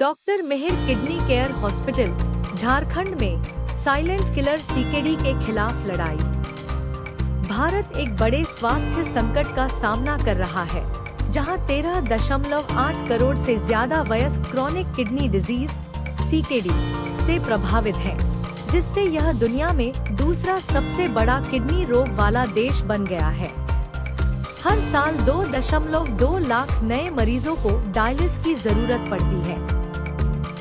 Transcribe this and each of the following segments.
Doctor Mihir kidney care hospital Jharkhand में silent killer CKD के खिलाफ लड़ाई। भारत एक बड़े स्वास्थ्य संकट का सामना कर रहा है, जहां 13.8 करोड़ से ज्यादा वयस्क क्रॉनिक किडनी डिजीज सीकेडी से प्रभावित हैं, जिससे यह दुनिया में दूसरा सबसे बड़ा किडनी रोग वाला देश बन गया है। हर साल 2.2 लाख नए मरीजों को डायलिसिस की जरूरत पड़ती है।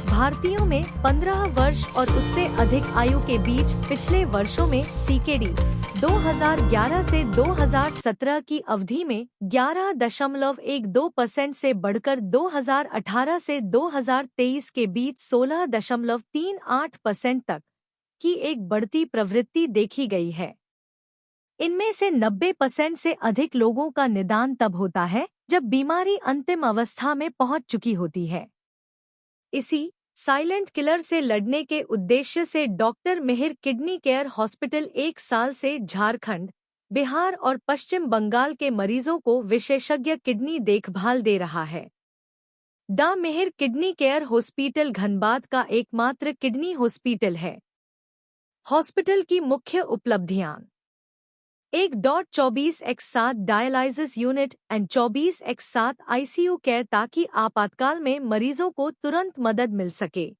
भारतीयों में 15 वर्ष और उससे अधिक आयु के बीच पिछले वर्षों में सीकेडी 2011 से 2017 की अवधि में 11.12% से बढ़कर 2018 से 2023 के बीच 16.38% तक की एक बढ़ती प्रवृत्ति देखी गई है। इनमें से 90% से अधिक लोगों का निदान तब होता है जब बीमारी अंतिम अवस्था में पहुंच चुकी होती है। इसी साइलेंट किलर से लड़ने के उद्देश्य से doctor Mihir kidney care hospital 1 साल से झारखंड, बिहार और पश्चिम बंगाल के मरीजों को विशेषज्ञ किडनी देखभाल दे रहा है। डॉ Mihir kidney care hospital Dhanbad का एकमात्र किडनी हॉस्पिटल है। हॉस्पिटल की मुख्य उपलब्धियां: 1.24x7 dialysis unit and 24x7 ICU care, ताकि आपातकाल में मरीजों को तुरंत मदद मिल सके।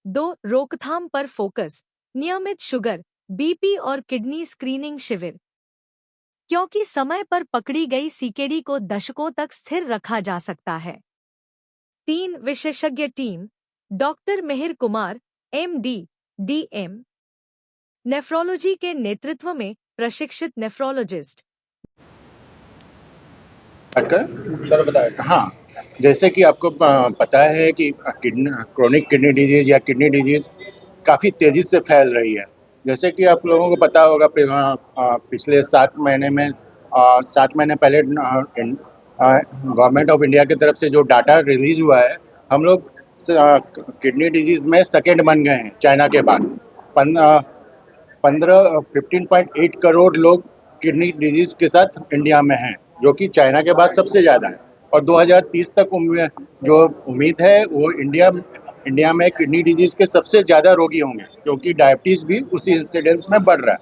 2. रोकथाम पर फोकस, नियमित शुगर, बीपी और किडनी स्क्रीनिंग शिविर, क्योंकि समय पर पकड़ी गई सीकेडी को दशकों तक स्थिर रखा जा सकता है। 3. विशेषज्ञ team, doctor Mihir Kumar MD, DM, nephrology के नेतृत्व में प्रशिक्षित नेफ्रोलॉजिस्ट। सर बताएं। हाँ, जैसे कि आपको पता है कि क्रोनिक किडनी डिजीज या किडनी डिजीज काफ़ी तेज़ी से फैल रही है। जैसे कि आप लोगों को पता होगा पिछले 7 महीने में 7 महीने पहले गवर्नमेंट ऑफ इंडिया की तरफ से जो डाटा रिलीज हुआ है, हम लोग किडनी डिजीज में सेकेंड बन गए हैं चाइना के बाद। 15.8 करोड़ लोग किडनी डिजीज के साथ इंडिया में हैं, जो कि चाइना के बाद सबसे ज़्यादा है। और 2030 तक जो उम्मीद है वो इंडिया में किडनी डिजीज के सबसे ज़्यादा रोगी होंगे, क्योंकि डायबिटीज़ भी उसी इंसिडेंस में बढ़ रहा है।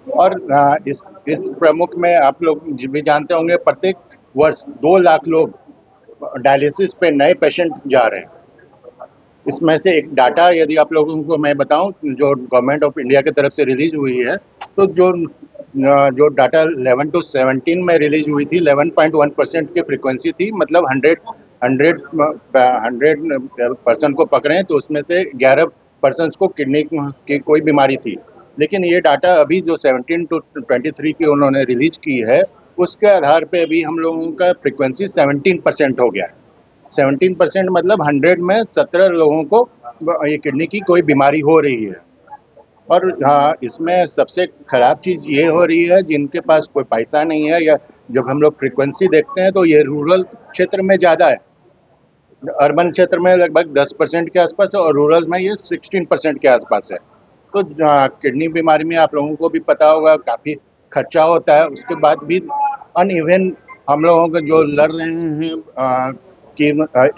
और इस प्रमुख में आप लोग भी जानते होंगे, प्रत्येक वर्ष 2 लाख लोग डायलिसिस पे नए पेशेंट जा रहे हैं। इसमें से एक डाटा यदि आप लोगों को मैं बताऊं, जो गवर्नमेंट ऑफ इंडिया की तरफ से रिलीज हुई है, तो जो डाटा 11 to 17 में रिलीज हुई थी, 11.1% की फ्रीक्वेंसी थी, मतलब 100% को पकड़ें तो उसमें से 11% को किडनी की कोई बीमारी थी। लेकिन ये डाटा अभी जो 17 to 23 की उन्होंने रिलीज की है, उसके आधार पे अभी हम लोगों का फ्रीक्वेंसी 17% हो गया है। 17% मतलब 100 में 17 लोगों को ये किडनी की कोई बीमारी हो रही है। और हाँ, इसमें सबसे खराब चीज़ ये हो रही है, जिनके पास कोई पैसा नहीं है, या जब हम लोग फ्रीक्वेंसी देखते हैं तो ये रूरल क्षेत्र में ज़्यादा है। अर्बन क्षेत्र में लगभग 10% के आसपास है और रूरल में ये 16% के आसपास है। तो किडनी बीमारी में आप लोगों को भी पता होगा काफ़ी खर्चा होता है। उसके बाद भी अनइवन हम लोगों को जो लड़ रहे हैं कि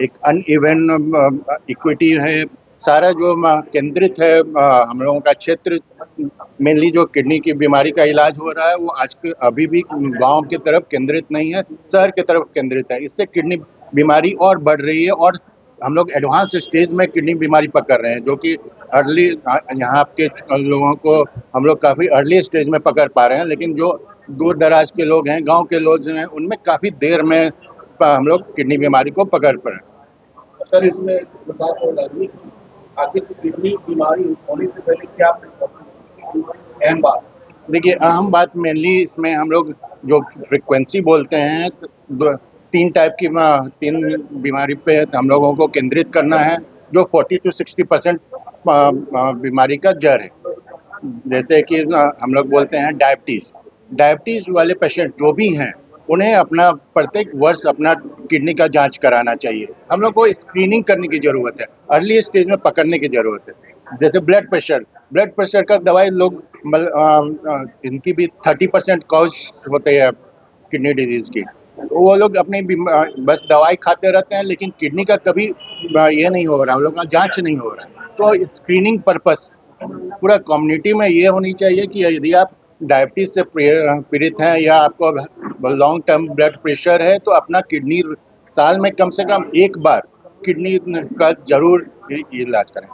एक अनइवन इक्विटी है, सारा जो केंद्रित है हम लोगों का क्षेत्र, मेनली जो किडनी की बीमारी का इलाज हो रहा है वो अभी भी गांव की तरफ केंद्रित नहीं है, शहर की तरफ केंद्रित है। इससे किडनी बीमारी और बढ़ रही है और हम लोग एडवांस स्टेज में किडनी बीमारी पकड़ रहे हैं, जो कि अर्ली यहाँ के लोगों को हम लोग काफ़ी अर्ली स्टेज में पकड़ पा रहे हैं। लेकिन जो दूर दराज के लोग हैं, गांव के लोग हैं, उनमें काफ़ी देर में हम लोग किडनी बीमारी को पकड़ पा रहे हैं। सर, इसमें आखिर किडनी बीमारी होने से पहले क्या अहम बात? देखिए, अहम बात मेनली इसमें हम लोग जो फ्रीक्वेंसी बोलते हैं, 3 बीमारी पे हम लोगों को केंद्रित करना है, जो 40 to 60% बीमारी का जड़ है। जैसे कि हम लोग बोलते हैं डायबिटीज़ वाले पेशेंट जो भी हैं, उन्हें अपना प्रत्येक वर्ष अपना किडनी का जांच कराना चाहिए। हम लोग को स्क्रीनिंग करने की ज़रूरत है, अर्ली स्टेज में पकड़ने की ज़रूरत है। जैसे ब्लड प्रेशर का दवाई लोग इनकी भी 30% कॉज होते हैं किडनी डिजीज़ की, वो लोग अपनी बस दवाई खाते रहते हैं, लेकिन किडनी का कभी ये नहीं हो रहा, हम लोग का जांच नहीं हो रहा। तो स्क्रीनिंग पर्पस पूरा कम्युनिटी में ये होनी चाहिए कि यदि आप डायबिटीज से पीड़ित हैं या आपको लॉन्ग टर्म ब्लड प्रेशर है, तो अपना किडनी साल में कम से कम एक बार किडनी का जरूर इलाज करें।